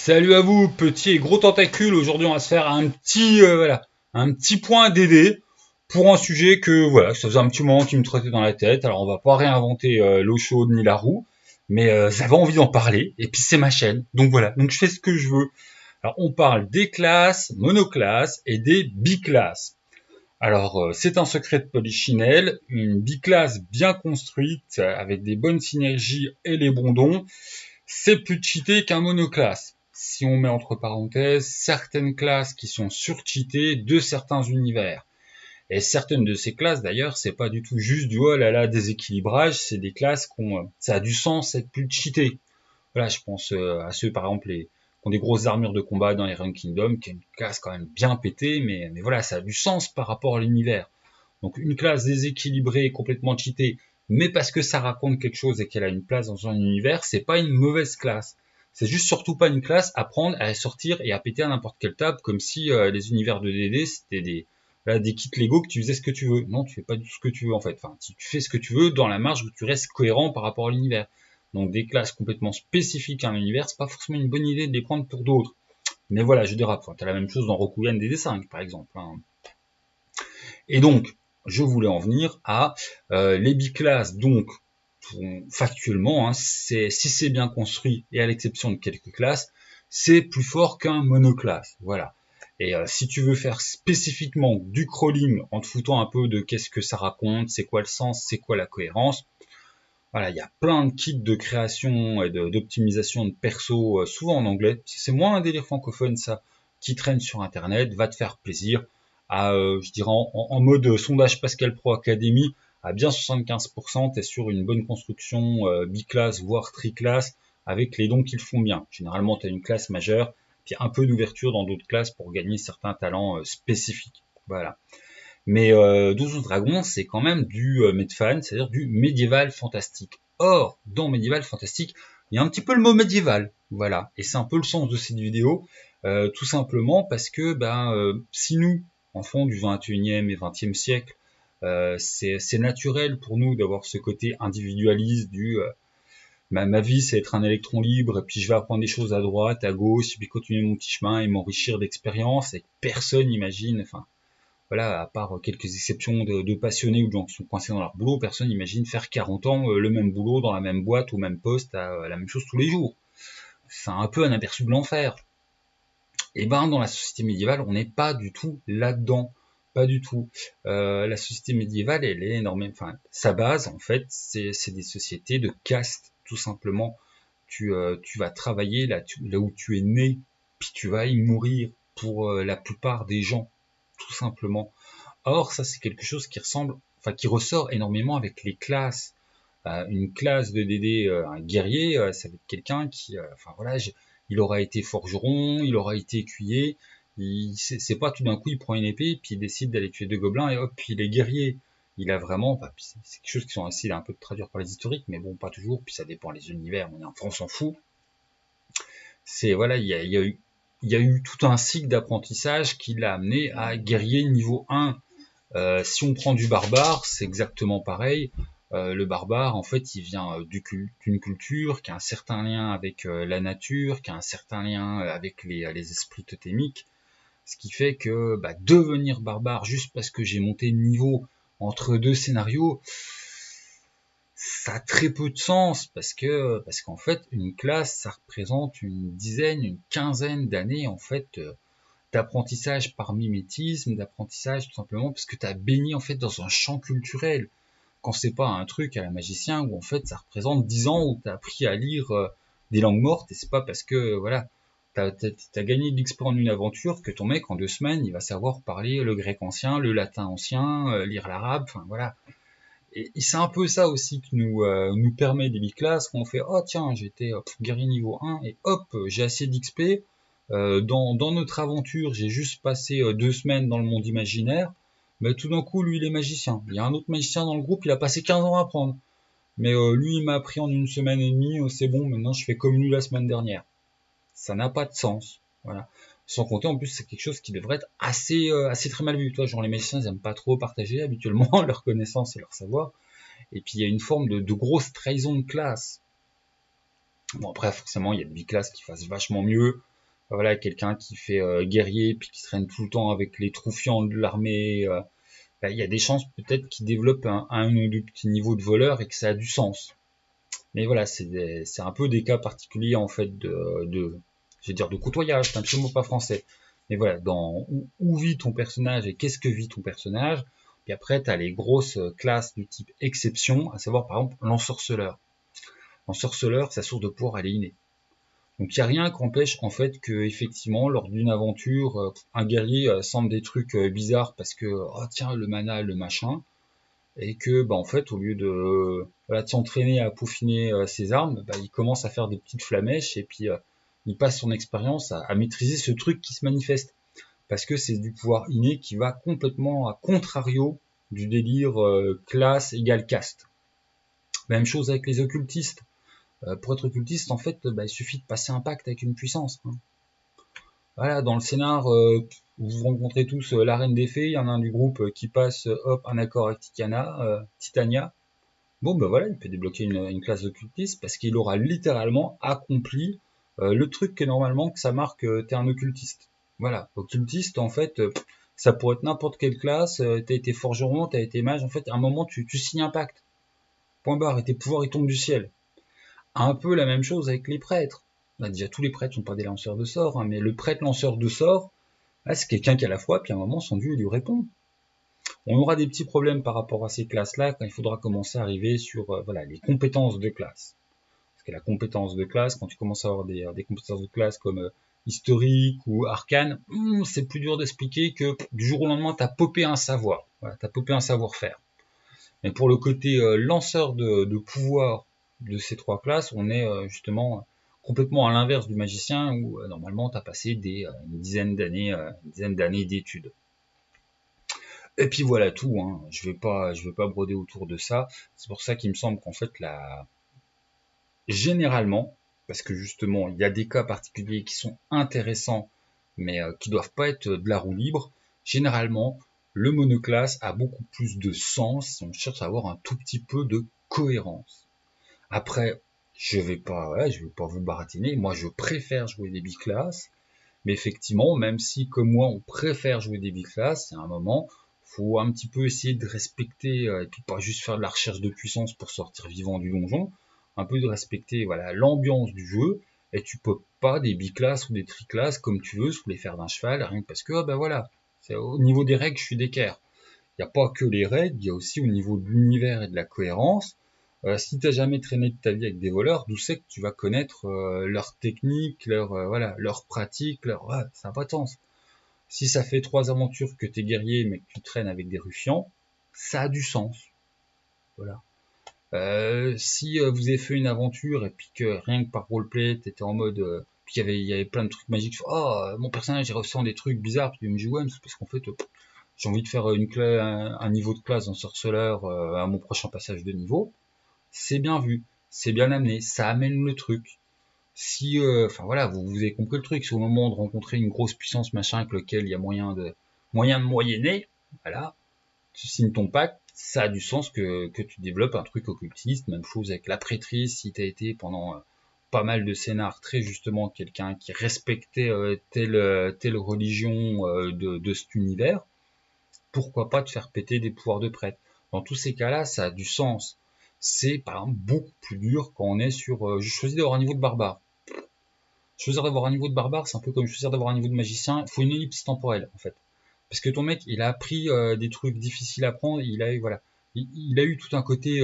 Salut à vous, petits et gros tentacules. Aujourd'hui, on va se faire un petit point DD pour un sujet que voilà, ça faisait un petit moment qui me trottait dans la tête. Alors, on va pas réinventer l'eau chaude ni la roue, mais j'avais envie d'en parler. Et puis c'est ma chaîne, donc voilà. Donc je fais ce que je veux. Alors, on parle des classes, monoclasses et des biclasses. Alors, c'est un secret de Polichinelle. Une biclasse bien construite, avec des bonnes synergies et les bons dons, c'est plus cheaté qu'un monoclasse. Si on met entre parenthèses certaines classes qui sont surcheatées de certains univers. Et certaines de ces classes, d'ailleurs, c'est pas du tout juste du oh là là déséquilibrage, c'est des classes ça a du sens être plus cheatées. Voilà, je pense à ceux, par exemple, qui ont des grosses armures de combat dans Iron Kingdom, qui est une classe quand même bien pétée, mais voilà, ça a du sens par rapport à l'univers. Donc une classe déséquilibrée, complètement cheatée, mais parce que ça raconte quelque chose et qu'elle a une place dans un univers, c'est pas une mauvaise classe. C'est juste surtout pas une classe à prendre, à sortir et à péter à n'importe quelle table, comme si les univers de DD c'était des kits Lego que tu faisais ce que tu veux. Non, tu fais pas du tout ce que tu veux en fait. Enfin, tu fais ce que tu veux dans la marge où tu restes cohérent par rapport à l'univers. Donc des classes complètement spécifiques à un univers, c'est pas forcément une bonne idée de les prendre pour d'autres. Mais voilà, je dérape. Enfin, t'as la même chose dans Rokugan DD5 par exemple. Hein. Et donc, je voulais en venir à les biclasses. Donc, factuellement, hein, si c'est bien construit, et à l'exception de quelques classes, c'est plus fort qu'un monoclasse. Voilà. Et si tu veux faire spécifiquement du crawling en te foutant un peu de qu'est-ce que ça raconte, c'est quoi le sens, c'est quoi la cohérence, voilà, il y a plein de kits de création et d'optimisation de perso, souvent en anglais. C'est moins un délire francophone, ça, qui traîne sur Internet, va te faire plaisir. Je dirais en mode sondage Pascal Pro Academy, à bien 75%, t'es sur une bonne construction biclasse, voire triclasse, avec les dons qu'ils font bien. Généralement, tu as une classe majeure, puis un peu d'ouverture dans d'autres classes pour gagner certains talents spécifiques. Voilà. Mais Donjons Dragons, c'est quand même du Medfan, c'est-à-dire du médiéval fantastique. Or, dans médiéval fantastique, il y a un petit peu le mot médiéval, voilà. Et c'est un peu le sens de cette vidéo, tout simplement parce que si nous, enfants du 21e et 20e siècle, c'est naturel pour nous d'avoir ce côté individualiste ma vie c'est être un électron libre, et puis je vais apprendre des choses à droite, à gauche, et puis continuer mon petit chemin et m'enrichir d'expérience, et personne n'imagine, enfin, voilà, à part quelques exceptions de passionnés ou de gens qui sont coincés dans leur boulot, personne n'imagine faire 40 ans le même boulot dans la même boîte, au même poste, à la même chose tous les jours. C'est un peu un aperçu de l'enfer. Et ben dans la société médiévale, on n'est pas du tout là-dedans. Pas du tout. La société médiévale, elle est énormément. Enfin, sa base, en fait, c'est des sociétés de caste, tout simplement. Tu vas travailler là où tu es né, puis tu vas y mourir pour la plupart des gens, tout simplement. Or, ça, c'est quelque chose qui ressemble, enfin, qui ressort énormément avec les classes. Une classe de DD, un guerrier, ça va être quelqu'un qui, enfin voilà, il aura été forgeron, il aura été écuyer. C'est pas tout d'un coup il prend une épée puis il décide d'aller tuer deux gobelins et hop, puis il est guerrier. Il a vraiment, bah, c'est quelque chose qui sont assez un peu de traduire par les historiques, mais bon, pas toujours. Puis ça dépend des univers. On s'en fout. C'est voilà, il y a eu tout un cycle d'apprentissage qui l'a amené à guerrier niveau 1. Si on prend du barbare, c'est exactement pareil. Le barbare, en fait, il vient d'une culture qui a un certain lien avec la nature, qui a un certain lien avec les esprits totémiques, ce qui fait que devenir barbare juste parce que j'ai monté de niveau entre deux scénarios, ça a très peu de sens parce qu'en fait, une classe, ça représente une dizaine, une quinzaine d'années en fait d'apprentissage par mimétisme, d'apprentissage tout simplement parce que tu as baigné en fait dans un champ culturel. Quand c'est pas un truc à la magicien où en fait ça représente 10 ans où tu as appris à lire des langues mortes et c'est pas parce que voilà, t'as gagné de l'XP en une aventure que ton mec en 2 semaines il va savoir parler le grec ancien, le latin ancien, lire l'arabe, enfin voilà. Et c'est un peu ça aussi qui nous permet des biclasses, quand on fait oh tiens j'étais guerrier niveau 1 et hop j'ai assez d'XP, dans notre aventure j'ai juste passé 2 semaines dans le monde imaginaire, mais tout d'un coup lui il est magicien, il y a un autre magicien dans le groupe, il a passé 15 ans à apprendre, mais lui il m'a appris en une semaine et demie, c'est bon maintenant je fais comme lui la semaine dernière. Ça n'a pas de sens, voilà. Sans compter en plus c'est quelque chose qui devrait être assez très mal vu, toi genre les magiciens ils aiment pas trop partager habituellement leurs connaissances et leur savoir. Et puis il y a une forme de grosse trahison de classe. Bon après forcément il y a des biclasses qui fassent vachement mieux. voilà, quelqu'un qui fait guerrier puis qui traîne tout le temps avec les troufiants de l'armée, bah, il y a des chances peut-être qu'il développe un ou deux petits niveaux de voleur et que ça a du sens. Mais voilà, c'est un peu des cas particuliers en fait je vais dire de côtoyage, c'est absolument pas français. Mais voilà, dans où vit ton personnage et qu'est-ce que vit ton personnage. Puis après, tu as les grosses classes du type exception, à savoir par exemple l'ensorceleur. L'ensorceleur, sa source de pouvoir, elle est innée. Donc il n'y a rien qui empêche en fait que effectivement lors d'une aventure, un guerrier sente des trucs bizarres parce que oh tiens le mana, le machin, et que bah en fait au lieu de voilà, de s'entraîner à peaufiner ses armes, bah, il commence à faire des petites flamèches et puis il passe son expérience à maîtriser ce truc qui se manifeste parce que c'est du pouvoir inné qui va complètement à contrario du délire classe égale caste. Même chose avec les occultistes. Pour être occultiste, en fait, bah, il suffit de passer un pacte avec une puissance, hein. Voilà, dans le scénar, vous rencontrez tous la reine des fées, il y en a un du groupe qui passe, hop, un accord avec Titania. Bon, ben voilà, il peut débloquer une classe d'occultiste parce qu'il aura littéralement accompli le truc que normalement que ça marque t'es un occultiste. Voilà, occultiste, en fait, ça pourrait être n'importe quelle classe, t'as été forgeron, t'as été mage, en fait, à un moment, tu signes un pacte. Point barre, et tes pouvoirs, ils tombent du ciel. Un peu la même chose avec les prêtres. Là, déjà, tous les prêtres sont pas des lanceurs de sorts, hein, mais le prêtre lanceur de sorts, là, c'est quelqu'un qui a la foi, puis à un moment, son dieu lui répond. On aura des petits problèmes par rapport à ces classes-là quand il faudra commencer à arriver sur voilà, les compétences de classe. Parce que la compétence de classe, quand tu commences à avoir des compétences de classe comme historique ou arcane, c'est plus dur d'expliquer que du jour au lendemain, tu as popé un savoir. Voilà, tu as popé un savoir-faire. Mais pour le côté lanceur de pouvoir de ces trois classes, on est justement complètement à l'inverse du magicien où normalement tu as passé une dizaine d'années d'études. Et puis voilà tout, hein. Je vais pas broder autour de ça. C'est pour ça qu'il me semble qu'en fait, généralement, parce que justement, il y a des cas particuliers qui sont intéressants, mais qui doivent pas être de la roue libre. Généralement, le monoclasse a beaucoup plus de sens si on cherche à avoir un tout petit peu de cohérence. Après, je vais pas vous baratiner. Moi, je préfère jouer des biclasses. Mais effectivement, même si comme moi on préfère jouer des big classes, c'est un moment, faut un petit peu essayer de respecter, et puis pas juste faire de la recherche de puissance pour sortir vivant du donjon, un peu de respecter voilà l'ambiance du jeu, et tu peux pas des biclasses ou des triclasses comme tu veux sous les fers d'un cheval, rien que parce que ben voilà, c'est au niveau des règles je suis d'équerre. Il n'y a pas que les règles, il y a aussi au niveau de l'univers et de la cohérence. Si tu n'as jamais traîné de ta vie avec des voleurs, d'où c'est que tu vas connaître leurs techniques, leurs pratiques, ça n'a pas de sens. Si ça fait 3 aventures que tu es guerrier mais que tu traînes avec des ruffians, ça a du sens. Voilà. Si vous avez fait une aventure et puis que rien que par roleplay, tu étais en mode puis il y avait plein de trucs magiques. Oh, mon personnage il ressent des trucs bizarres, puis il me dit ouais, mais c'est parce qu'en fait j'ai envie de faire un niveau de classe en sorceleur à mon prochain passage de niveau. C'est bien vu, c'est bien amené, ça amène le truc. Si, enfin voilà, vous avez compris le truc, si au moment de rencontrer une grosse puissance machin avec lequel il y a moyen de moyenner, voilà, tu signes ton pacte, ça a du sens que tu développes un truc occultiste, même chose avec la prêtrise, si t'as été pendant pas mal de scénars très justement quelqu'un qui respectait telle religion de cet univers, pourquoi pas te faire péter des pouvoirs de prêtre. Dans tous ces cas-là, ça a du sens. C'est par exemple beaucoup plus dur quand on est sur je choisis d'avoir un niveau de barbare. Choisir d'avoir un niveau de barbare, c'est un peu comme choisir d'avoir un niveau de magicien, il faut une ellipse temporelle en fait. Parce que ton mec, il a appris des trucs difficiles à prendre, il a eu tout un côté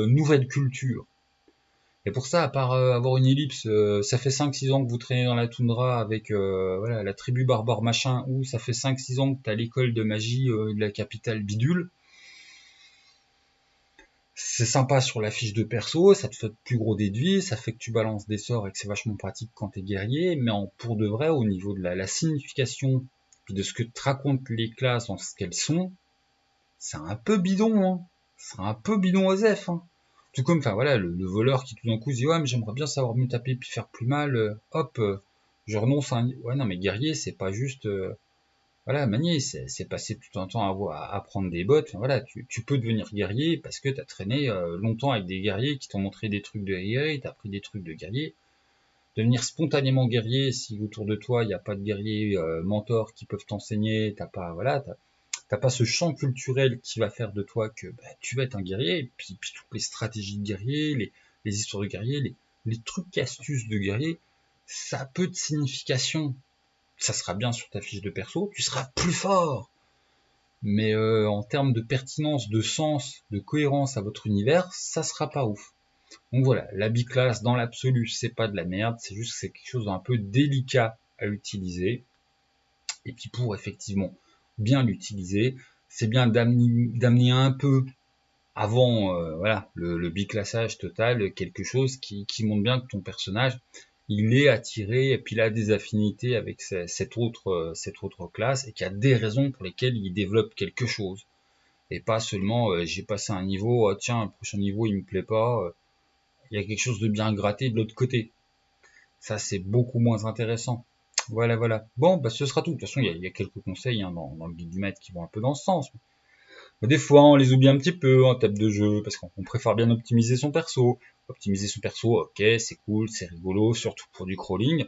nouvelle culture. Et pour ça, à part avoir une ellipse, ça fait 5-6 ans que vous traînez dans la toundra avec voilà, la tribu barbare machin, ou ça fait 5-6 ans que t'as l'école de magie de la capitale bidule. C'est sympa sur la fiche de perso, ça te fait plus gros déduits, ça fait que tu balances des sorts et que c'est vachement pratique quand t'es guerrier, mais pour de vrai, au niveau de la signification, puis de ce que te racontent les classes en ce qu'elles sont, c'est un peu bidon, hein. C'est un peu bidon OSEF, hein. Tout comme, enfin voilà, le voleur qui tout d'un coup se dit ouais mais j'aimerais bien savoir mieux taper puis faire plus mal, hop, je renonce à un... Ouais non mais guerrier c'est pas juste voilà manier, c'est passer tout un temps à prendre des bottes. Enfin, voilà, tu peux devenir guerrier parce que t'as traîné longtemps avec des guerriers qui t'ont montré des trucs de guerrier, t'as appris des trucs de guerrier. devenir spontanément guerrier si autour de toi il n'y a pas de guerriers mentors qui peuvent t'enseigner, t'as pas ce champ culturel qui va faire de toi que tu vas être un guerrier, et puis toutes les stratégies de guerrier, les histoires de guerrier, les trucs et astuces de guerrier, ça a peu de signification. Ça sera bien sur ta fiche de perso, tu seras plus fort. Mais en termes de pertinence, de sens, de cohérence à votre univers, ça sera pas ouf. Donc voilà, la biclasse dans l'absolu, c'est pas de la merde, c'est juste que c'est quelque chose d'un peu délicat à utiliser. Et puis pour effectivement bien l'utiliser, c'est bien d'amener un peu avant voilà le biclassage total, quelque chose qui montre bien que ton personnage il est attiré et puis il a des affinités avec cette autre classe et qu'il y a des raisons pour lesquelles il développe quelque chose et pas seulement j'ai passé un niveau, tiens le prochain niveau il me plaît pas, il y a quelque chose de bien gratté de l'autre côté. Ça c'est beaucoup moins intéressant. Voilà. Bon, ce sera tout. De toute façon, il y a quelques conseils dans le guide du maître qui vont un peu dans ce sens. Mais des fois, on les oublie un petit peu en table de jeu, parce qu'on préfère bien optimiser son perso. Optimiser son perso, ok, c'est cool, c'est rigolo, surtout pour du crawling,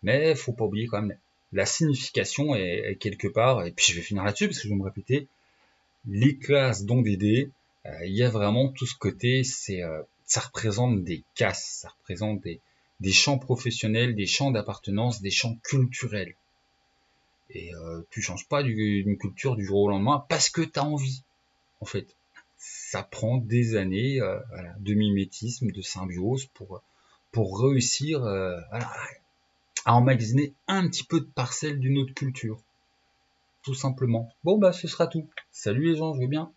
mais faut pas oublier quand même la signification est quelque part, et puis je vais finir là-dessus, parce que je vais me répéter, les classes dont des dés, il y a vraiment tout ce côté, ça représente des castes, ça représente des champs professionnels, des champs d'appartenance, des champs culturels. Et tu changes pas d'une culture du jour au lendemain parce que tu as envie, en fait. Ça prend des années voilà, de mimétisme, de symbiose pour réussir voilà, à emmagasiner un petit peu de parcelle d'une autre culture. Tout simplement. Bon, ce sera tout. Salut les gens, je vais bien.